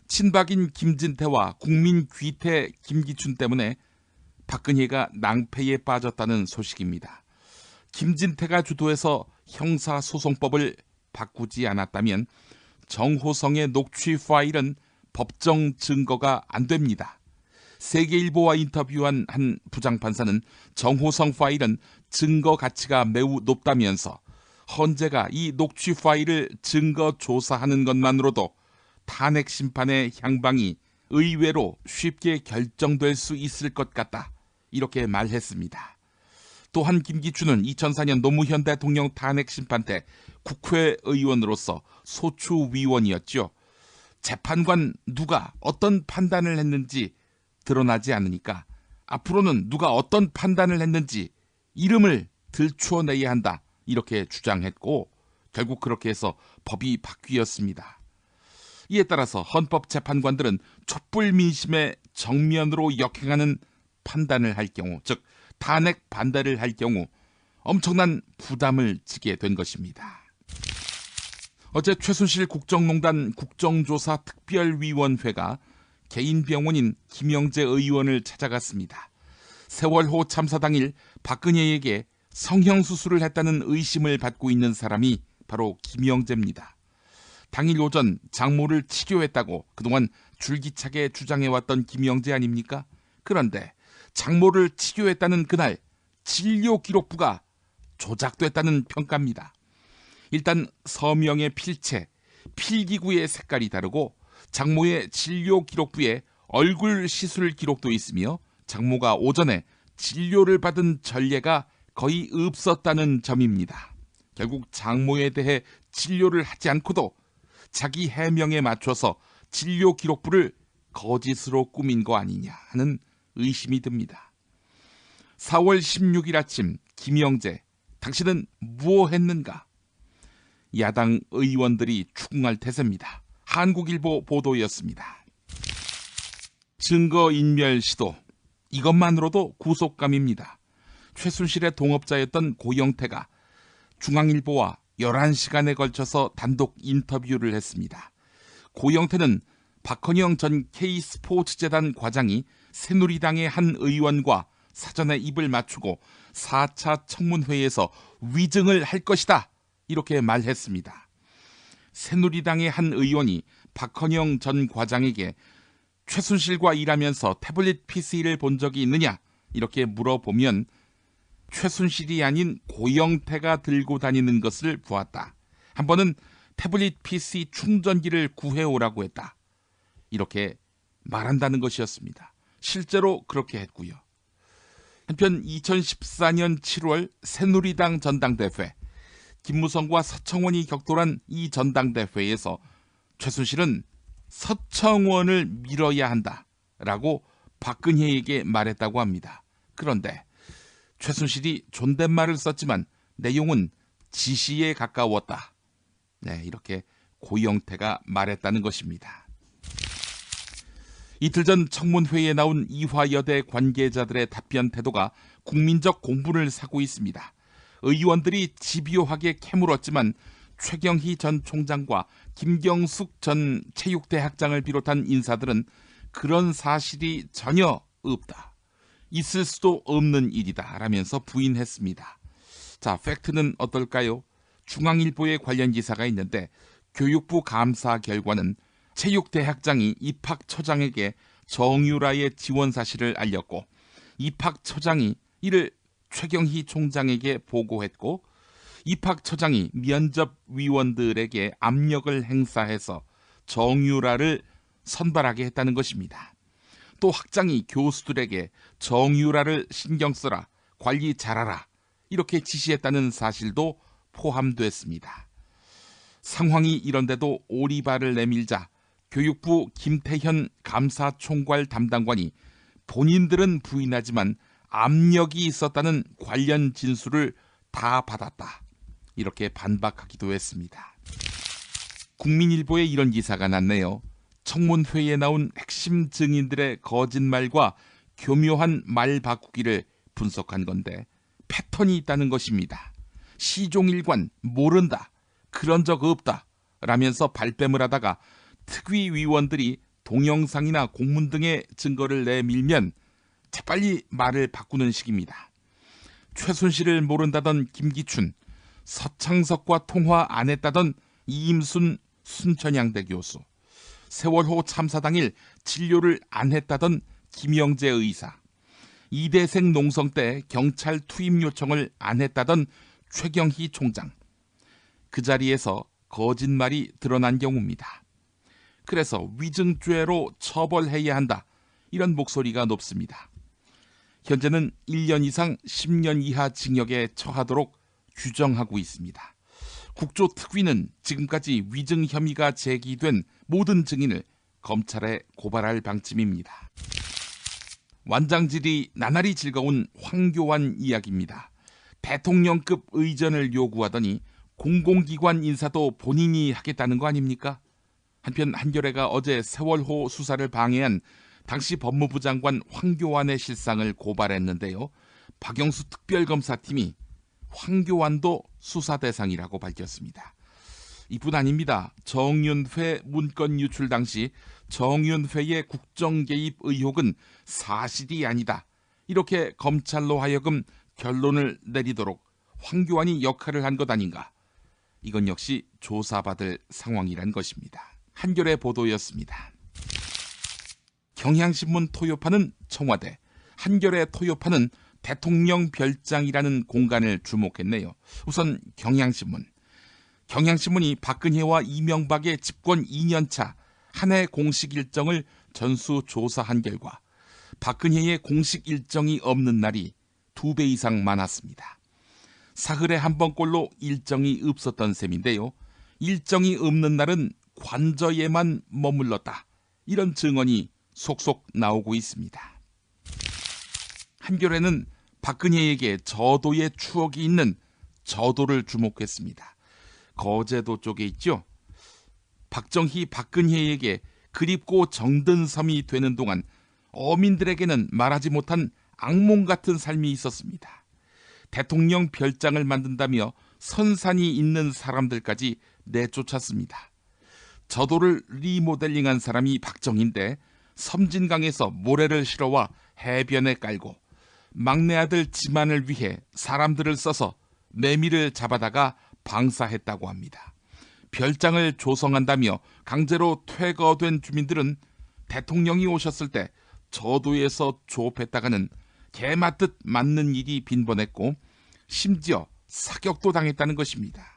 친박인 김진태와 국민 귀태 김기춘 때문에 박근혜가 낭패에 빠졌다는 소식입니다. 김진태가 주도해서 형사소송법을 바꾸지 않았다면 정호성의 녹취 파일은 법정 증거가 안 됩니다. 세계일보와 인터뷰한 한 부장판사는 정호성 파일은 증거 가치가 매우 높다면서 헌재가 이 녹취 파일을 증거 조사하는 것만으로도 탄핵 심판의 향방이 의외로 쉽게 결정될 수 있을 것 같다, 이렇게 말했습니다. 또한 김기춘은 2004년 노무현 대통령 탄핵 심판 때 국회의원으로서 소추위원이었죠. 재판관 누가 어떤 판단을 했는지 드러나지 않으니까 앞으로는 누가 어떤 판단을 했는지 이름을 들추어내야 한다, 이렇게 주장했고 결국 그렇게 해서 법이 바뀌었습니다. 이에 따라서 헌법재판관들은 촛불 민심에 정면으로 역행하는 판단을 할 경우, 즉 탄핵 반대를 할 경우 엄청난 부담을 지게 된 것입니다. 어제 최순실 국정농단 국정조사 특별위원회가 개인 병원인 김영재 의원을 찾아갔습니다. 세월호 참사 당일 박근혜에게 성형수술을 했다는 의심을 받고 있는 사람이 바로 김영재입니다. 당일 오전 장모를 치료했다고 그동안 줄기차게 주장해왔던 김영재 아닙니까? 그런데 장모를 치료했다는 그날 진료 기록부가 조작됐다는 평가입니다. 일단 서명의 필체, 필기구의 색깔이 다르고 장모의 진료 기록부에 얼굴 시술 기록도 있으며 장모가 오전에 진료를 받은 전례가 거의 없었다는 점입니다. 결국 장모에 대해 진료를 하지 않고도 자기 해명에 맞춰서 진료 기록부를 거짓으로 꾸민 거 아니냐 하는 의심이 듭니다. 4월 16일 아침 김영재, 당신은 무엇했는가? 야당 의원들이 추궁할 태세입니다. 한국일보 보도였습니다. 증거인멸 시도, 이것만으로도 구속감입니다. 최순실의 동업자였던 고영태가 중앙일보와 11시간에 걸쳐서 단독 인터뷰를 했습니다. 고영태는 박헌영 전 K스포츠재단 과장이 새누리당의 한 의원과 사전에 입을 맞추고 4차 청문회에서 위증을 할 것이다, 이렇게 말했습니다. 새누리당의 한 의원이 박헌영 전 과장에게 최순실과 일하면서 태블릿 PC를 본 적이 있느냐, 이렇게 물어보면 최순실이 아닌 고영태가 들고 다니는 것을 보았다. 한 번은 태블릿 PC 충전기를 구해오라고 했다, 이렇게 말한다는 것이었습니다. 실제로 그렇게 했고요. 한편 2014년 7월 새누리당 전당대회, 김무성과 서청원이 격돌한 이 전당대회에서 최순실은 서청원을 밀어야 한다라고 박근혜에게 말했다고 합니다. 그런데 최순실이 존댓말을 썼지만 내용은 지시에 가까웠다, 이렇게 고영태가 말했다는 것입니다. 이틀 전 청문회에 나온 이화여대 관계자들의 답변 태도가 국민적 공분을 사고 있습니다. 의원들이 집요하게 캐물었지만 최경희 전 총장과 김경숙 전 체육대학장을 비롯한 인사들은 그런 사실이 전혀 없다, 있을 수도 없는 일이다 라면서 부인했습니다. 자, 팩트는 어떨까요? 중앙일보에 관련 기사가 있는데 교육부 감사 결과는 체육대학장이 입학처장에게 정유라의 지원 사실을 알렸고 입학처장이 이를 최경희 총장에게 보고했고 입학처장이 면접위원들에게 압력을 행사해서 정유라를 선발하게 했다는 것입니다. 또 학장이 교수들에게 정유라를 신경 써라, 관리 잘하라, 이렇게 지시했다는 사실도 포함됐습니다. 상황이 이런데도 오리발을 내밀자 교육부 김태현 감사총괄 담당관이 본인들은 부인하지만 압력이 있었다는 관련 진술을 다 받았다, 이렇게 반박하기도 했습니다. 국민일보에 이런 기사가 났네요. 청문회에 나온 핵심 증인들의 거짓말과 교묘한 말 바꾸기를 분석한 건데 패턴이 있다는 것입니다. 시종일관 모른다, 그런 적 없다 라면서 발뺌을 하다가 특위위원들이 동영상이나 공문 등의 증거를 내밀면 재빨리 말을 바꾸는 식입니다. 최순실을 모른다던 김기춘, 서창석과 통화 안 했다던 이임순 순천향대 교수, 세월호 참사 당일 진료를 안 했다던 김영재 의사, 이대생 농성 때 경찰 투입 요청을 안 했다던 최경희 총장, 그 자리에서 거짓말이 드러난 경우입니다. 그래서 위증죄로 처벌해야 한다, 이런 목소리가 높습니다. 현재는 1년 이상 10년 이하 징역에 처하도록 규정하고 있습니다. 국조특위는 지금까지 위증 혐의가 제기된 모든 증인을 검찰에 고발할 방침입니다. 완장질이 나날이 즐거운 황교안 이야기입니다. 대통령급 의전을 요구하더니 공공기관 인사도 본인이 하겠다는 거 아닙니까? 한편 한겨레가 어제 세월호 수사를 방해한 당시 법무부 장관 황교안의 실상을 고발했는데요. 박영수 특별검사팀이 황교안도 수사 대상이라고 밝혔습니다. 이뿐 아닙니다. 정윤회 문건 유출 당시 정윤회의 국정 개입 의혹은 사실이 아니다, 이렇게 검찰로 하여금 결론을 내리도록 황교안이 역할을 한 것 아닌가. 이건 역시 조사받을 상황이란 것입니다. 한겨레 보도였습니다. 경향신문 토요파는 청와대, 한겨레 토요파는 대통령 별장이라는 공간을 주목했네요. 우선 경향신문이 박근혜와 이명박의 집권 2년차 한 해 공식 일정을 전수조사한 결과 박근혜의 공식 일정이 없는 날이 2배 이상 많았습니다. 사흘에 한 번꼴로 일정이 없었던 셈인데요. 일정이 없는 날은 관저에만 머물렀다, 이런 증언이 속속 나오고 있습니다. 한겨레는 박근혜에게 저도의 추억이 있는 저도를 주목했습니다. 거제도 쪽에 있죠. 박정희 박근혜에게 그립고 정든 섬이 되는 동안 어민들에게는 말하지 못한 악몽 같은 삶이 있었습니다. 대통령 별장을 만든다며 선산이 있는 사람들까지 내쫓았습니다. 저도를 리모델링한 사람이 박정희인데 섬진강에서 모래를 실어와 해변에 깔고 막내 아들 지만을 위해 사람들을 써서 매미를 잡아다가 방사했다고 합니다. 별장을 조성한다며 강제로 퇴거된 주민들은 대통령이 오셨을 때 저도에서 조업했다가는 개 맞듯 맞는 일이 빈번했고 심지어 사격도 당했다는 것입니다.